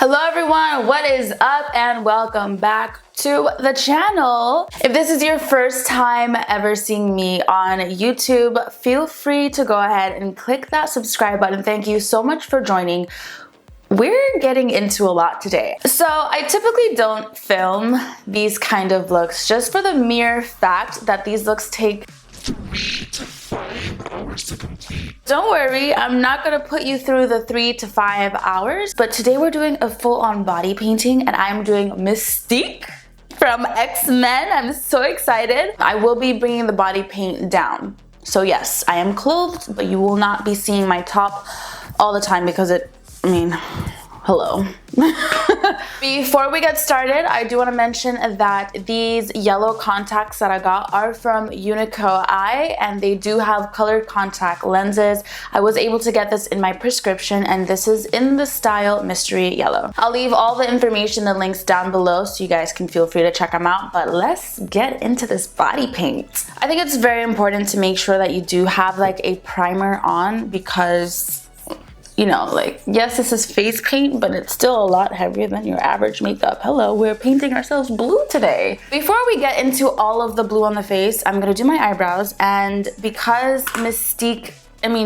Hello everyone, what is up and welcome back to the channel. If this is your first time ever seeing me on YouTube, feel free to go ahead and click that subscribe button. Thank you so much for joining. We're getting into a lot today. So I typically don't film these kind of looks just for the mere fact that these looks take 3 to 5 hours to complete. Don't worry, I'm not gonna put you through the 3 to 5 hours, but today we're doing a full-on body painting and I'm doing Mystique from X-Men. I'm so excited. I will be bringing the body paint down. So yes, I am clothed, but you will not be seeing my top all the time because hello. Before we get started, I do want to mention that these yellow contacts that I got are from Unico Eye, and they do have colored contact lenses. I was able to get this in my prescription, and this is in the style Mystery Yellow. I'll leave all the information, the links down below, so you guys can feel free to check them out, but let's get into this body paint. I think it's very important to make sure that you do have like a primer on because yes, this is face paint, but it's still a lot heavier than your average makeup. Hello, we're painting ourselves blue today. Before we get into all of the blue on the face, I'm gonna do my eyebrows, and because Mystique,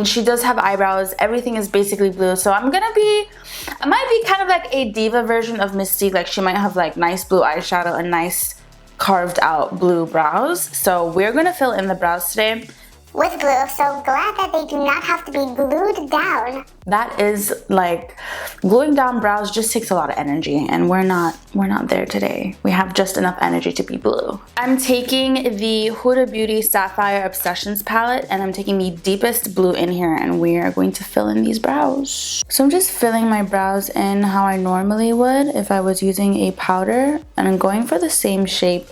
she does have eyebrows, everything is basically blue, so I might be kind of like a diva version of Mystique. Like, she might have like nice blue eyeshadow and nice carved out blue brows. So we're gonna fill in the brows today with glue, so glad that they do not have to be glued down. That is like, gluing down brows just takes a lot of energy, and we're not there today. We have just enough energy to be blue. I'm taking the Huda Beauty Sapphire Obsessions palette, and I'm taking the deepest blue in here, and we are going to fill in these brows. So I'm just filling my brows in how I normally would if I was using a powder, and I'm going for the same shape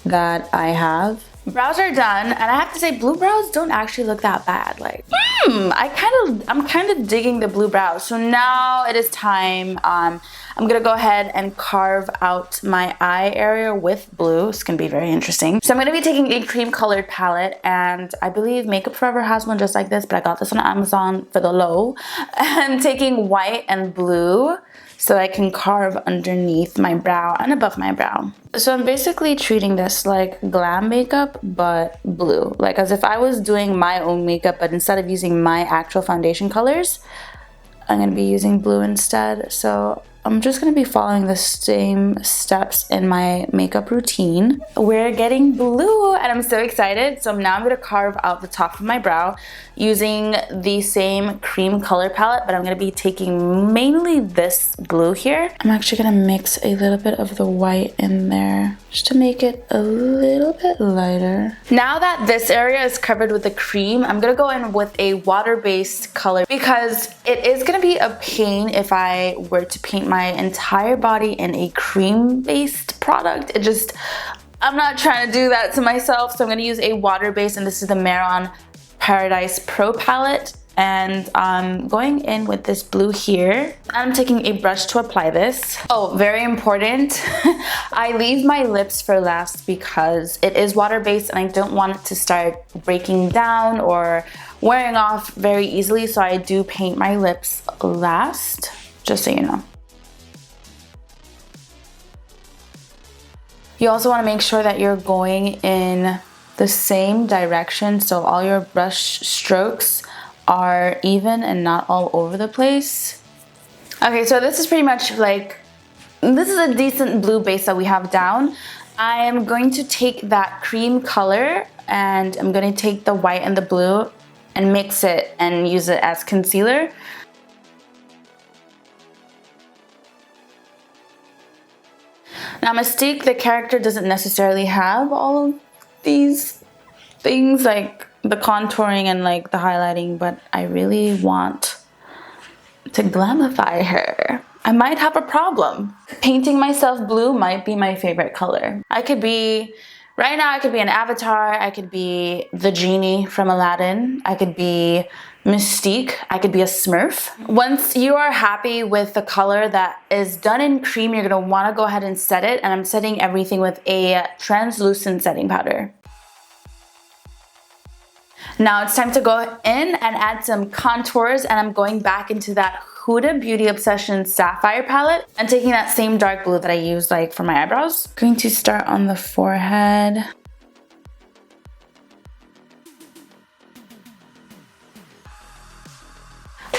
that I have. Brows are done, and I have to say, blue brows don't actually look that bad. Like, I'm kind of digging the blue brows. So now it is time. I'm gonna go ahead and carve out my eye area with blue. It's gonna be very interesting. So I'm gonna be taking a cream colored palette, and I believe Makeup Forever has one just like this, but I got this on Amazon for the low. I'm taking white and blue so I can carve underneath my brow and above my brow. So I'm basically treating this like glam makeup, but blue. Like as if I was doing my own makeup, but instead of using my actual foundation colors, I'm gonna be using blue instead. So I'm just gonna be following the same steps in my makeup routine. We're getting blue, and I'm so excited. So now I'm gonna carve out the top of my brow using the same cream color palette, but I'm gonna be taking mainly this blue here. I'm actually gonna mix a little bit of the white in there just to make it a little bit lighter. Now that this area is covered with the cream, I'm gonna go in with a water-based color because it is gonna be a pain if I were to paint my entire body in a cream-based product. I'm not trying to do that to myself, so I'm gonna use a water-based, and this is the Maron Paradise Pro palette, and I'm going in with this blue here. I'm taking a brush to apply this. Oh, very important. I leave my lips for last because it is water-based and I don't want it to start breaking down or wearing off very easily, so I do paint my lips last, just so you know. You also want to make sure that you're going in the same direction, so all your brush strokes are even and not all over the place. Okay, so this is pretty much like, this is a decent blue base that we have down. I am going to take that cream color, and I'm going to take the white and the blue and mix it and use it as concealer. Now Mystique, the character, doesn't necessarily have all of these things like the contouring and like the highlighting, but I really want to glamify her. I might have a problem. Painting myself blue might be my favorite color. Right now I could be an avatar, I could be the genie from Aladdin, I could be Mystique, I could be a Smurf. Once you are happy with the color that is done in cream, you're gonna wanna go ahead and set it, and I'm setting everything with a translucent setting powder. Now it's time to go in and add some contours, and I'm going back into that Huda Beauty Obsession Sapphire palette and taking that same dark blue that I used like for my eyebrows. Going to start on the forehead.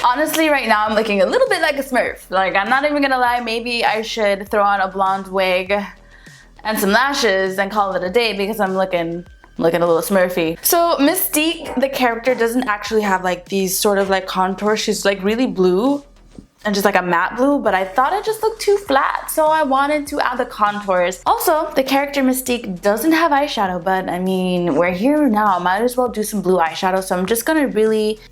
Honestly, right now I'm looking a little bit like a Smurf. Like, I'm not even gonna lie, maybe I should throw on a blonde wig and some lashes and call it a day because I'm looking a little Smurfy. So Mystique, the character, doesn't actually have like these sort of like contours. She's like really blue and just like a matte blue, but I thought it just looked too flat, so I wanted to add the contours. Also, the character Mystique doesn't have eyeshadow, but I mean, we're here now, might as well do some blue eyeshadow. So I'm just gonna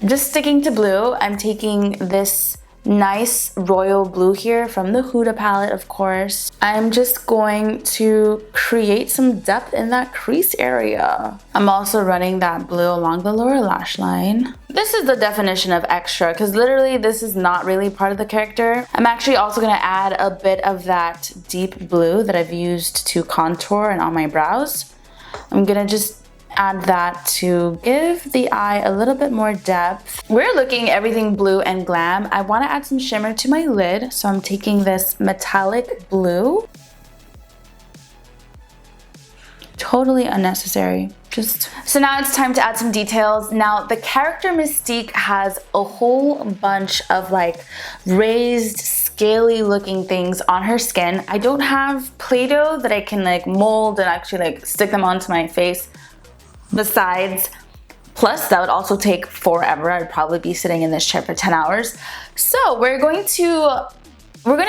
just sticking to blue. I'm taking this nice royal blue here from the Huda palette, of course. I'm just going to create some depth in that crease area. I'm also running that blue along the lower lash line. This is the definition of extra, because literally this is not really part of the character. I'm actually also going to add a bit of that deep blue that I've used to contour and on my brows. I'm going to just add that to give the eye a little bit more depth. We're looking everything blue and glam. I want to add some shimmer to my lid, so I'm taking this metallic blue. Totally unnecessary. So now it's time to add some details. Now the character Mystique has a whole bunch of like raised, scaly looking things on her skin. I don't have Play-Doh that I can like mold and actually like stick them onto my face. Besides, plus that would also take forever. I'd probably be sitting in this chair for 10 hours. So we're going to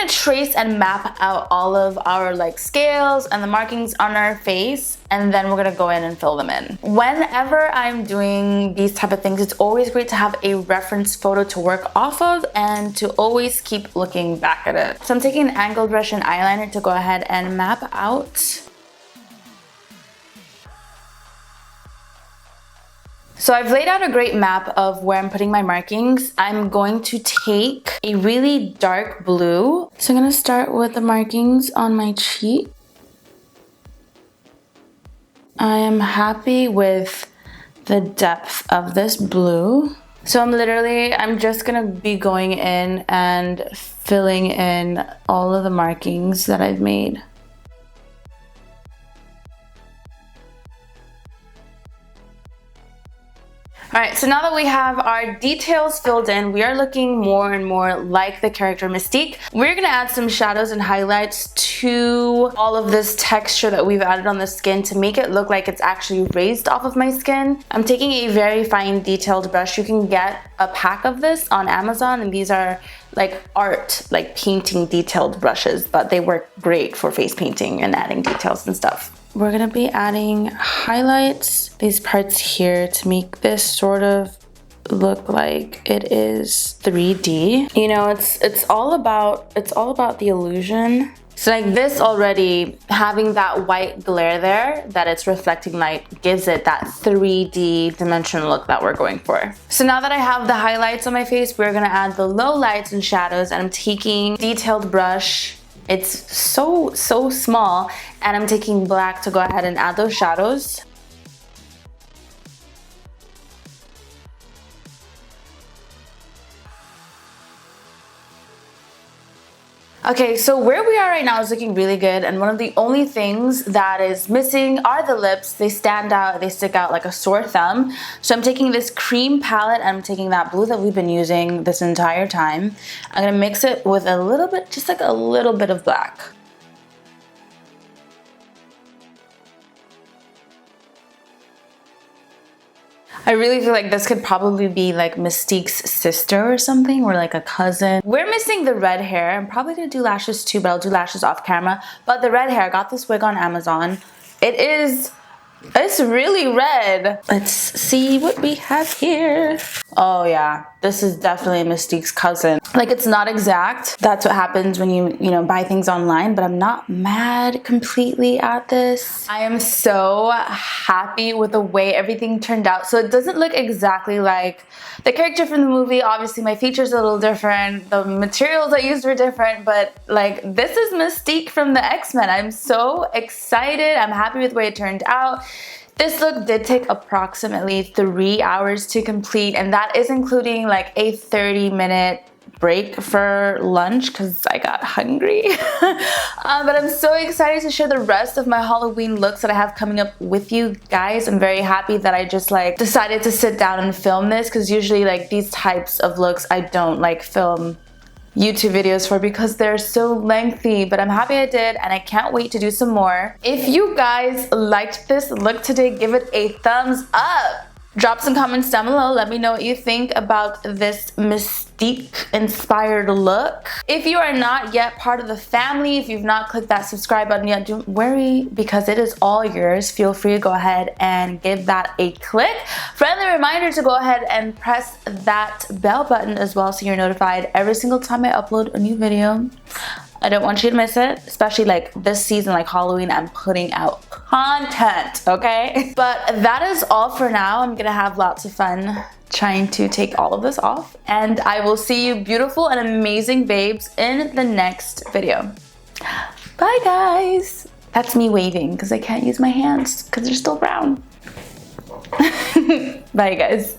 trace and map out all of our like scales and the markings on our face, and then we're gonna go in and fill them in. Whenever I'm doing these type of things, it's always great to have a reference photo to work off of and to always keep looking back at it. So I'm taking an angled brush and eyeliner to go ahead and map out. So I've laid out a great map of where I'm putting my markings. I'm going to take a really dark blue. So I'm gonna start with the markings on my cheek. I am happy with the depth of this blue. So I'm just gonna be going in and filling in all of the markings that I've made. Alright, so now that we have our details filled in, we are looking more and more like the character Mystique. We're going to add some shadows and highlights to all of this texture that we've added on the skin to make it look like it's actually raised off of my skin. I'm taking a very fine detailed brush. You can get a pack of this on Amazon, and these are like art, like painting detailed brushes, but they work great for face painting and adding details and stuff. We're gonna be adding highlights, these parts here, to make this sort of look like it is 3D. You know, it's all about the illusion. So like this already, having that white glare there, that it's reflecting light, gives it that 3D dimensional look that we're going for. So now that I have the highlights on my face, we're gonna add the low lights and shadows, and I'm taking detailed brush. It's so small, and I'm taking black to go ahead and add those shadows. Okay, so where we are right now is looking really good, and one of the only things that is missing are the lips. They stand out, they stick out like a sore thumb. So I'm taking this cream palette, and I'm taking that blue that we've been using this entire time. I'm gonna mix it with a little bit, just like a little bit of black. I really feel like this could probably be like Mystique's sister or something, or like a cousin. We're missing the red hair. I'm probably gonna do lashes too, but I'll do lashes off camera. But the red hair, I got this wig on Amazon. It's really red. Let's see what we have here. Oh yeah, this is definitely Mystique's cousin. Like, it's not exact. That's what happens when you buy things online, but I'm not mad completely at this. I am so happy with the way everything turned out. So it doesn't look exactly like the character from the movie. Obviously my features are a little different. The materials I used were different, but like, this is Mystique from the X-Men. I'm so excited. I'm happy with the way it turned out. This look did take approximately 3 hours to complete, and that is including like a 30-minute break for lunch because I got hungry. But I'm so excited to share the rest of my Halloween looks that I have coming up with you guys. I'm very happy that I just like decided to sit down and film this, because usually like these types of looks I don't like film YouTube videos for because they're so lengthy, but I'm happy I did, and I can't wait to do some more. If you guys liked this look today, give it a thumbs up. Drop some comments down below. Let me know what you think about this Mystique inspired look. If you are not yet part of the family, if you've not clicked that subscribe button yet, don't worry, because it is all yours. Feel free to go ahead and give that a click. Friendly reminder to go ahead and press that bell button as well, so you're notified every single time I upload a new video. I don't want you to miss it, especially like this season, like Halloween, I'm putting out content, okay? But that is all for now. I'm gonna have lots of fun trying to take all of this off, and I will see you beautiful and amazing babes in the next video. Bye guys. That's me waving because I can't use my hands because they're still brown. Bye guys.